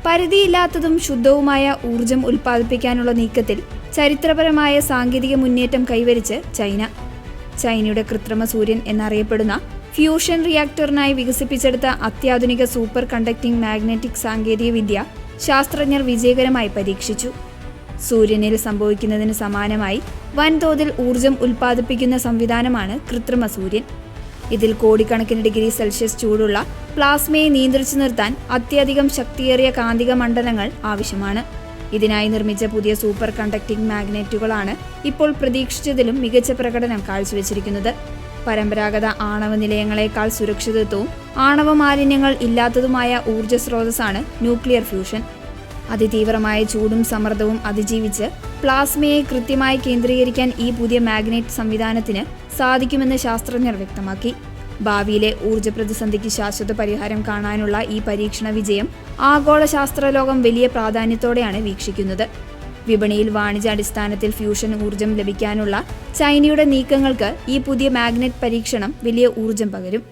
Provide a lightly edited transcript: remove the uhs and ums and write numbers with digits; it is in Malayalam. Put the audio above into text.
പരിധിയില്ലാത്തതും ശുദ്ധവുമായ ഊർജം ഉൽപ്പാദിപ്പിക്കാനുള്ള നീക്കത്തിൽ ചരിത്രപരമായ സാങ്കേതിക മുന്നേറ്റം കൈവരിച്ച് ചൈനയുടെ കൃത്രിമ സൂര്യൻ എന്നറിയപ്പെടുന്ന ഫ്യൂഷൻ റിയാക്ടറിനായി വികസിപ്പിച്ചെടുത്ത അത്യാധുനിക സൂപ്പർ കണ്ടക്ടിംഗ് മാഗ്നറ്റിക് സാങ്കേതികവിദ്യ ശാസ്ത്രജ്ഞർ വിജയകരമായി പരീക്ഷിച്ചു. സൂര്യനിൽ സംഭവിക്കുന്നതിന് സമാനമായി വൻതോതിൽ ഊർജം ഉൽപ്പാദിപ്പിക്കുന്ന സംവിധാനമാണ് കൃത്രിമ സൂര്യൻ. ഇതിൽ കോടിക്കണക്കിന് ഡിഗ്രി സെൽഷ്യസ് ചൂടുള്ള പ്ലാസ്മയെ നിയന്ത്രിച്ചു നിർത്താൻ അത്യധികം ശക്തിയേറിയ കാന്തിക മണ്ഡലങ്ങൾ ആവശ്യമാണ്. ഇതിനായി നിർമ്മിച്ച പുതിയ സൂപ്പർ കണ്ടക്ടിംഗ് മാഗ്നറ്റുകളാണ് ഇപ്പോൾ പ്രതീക്ഷിച്ചതിലും മികച്ച പ്രകടനം കാഴ്ചവെച്ചിരിക്കുന്നത്. പരമ്പരാഗത ആണവ നിലയങ്ങളെക്കാൾ സുരക്ഷിതത്വവും ആണവ മാലിന്യങ്ങൾ ഇല്ലാത്തതുമായ ഊർജ്ജ സ്രോതസ്സാണ് ന്യൂക്ലിയർ ഫ്യൂഷൻ. അതിതീവ്രമായ ചൂടും സമ്മർദ്ദവും അതിജീവിച്ച് പ്ലാസ്മയെ കൃത്യമായി കേന്ദ്രീകരിക്കാൻ ഈ പുതിയ മാഗ്നറ്റ് സംവിധാനത്തിന് സാധിക്കുമെന്ന് ശാസ്ത്രജ്ഞർ വ്യക്തമാക്കി. ഭാവിയിലെ ഊർജ്ജ പ്രതിസന്ധിക്ക് ശാശ്വത പരിഹാരം കാണാനുള്ള ഈ പരീക്ഷണ വിജയം ആഗോള ശാസ്ത്രലോകം വലിയ പ്രാധാന്യത്തോടെയാണ് വീക്ഷിക്കുന്നത്. വിപണിയിൽ വാണിജ്യാടിസ്ഥാനത്തിൽ ഫ്യൂഷൻ ഊർജ്ജം ലഭിക്കാനുള്ള ചൈനയുടെ നീക്കങ്ങൾക്ക് ഈ പുതിയ മാഗ്നറ്റ് പരീക്ഷണം വലിയ ഊർജ്ജം പകരും.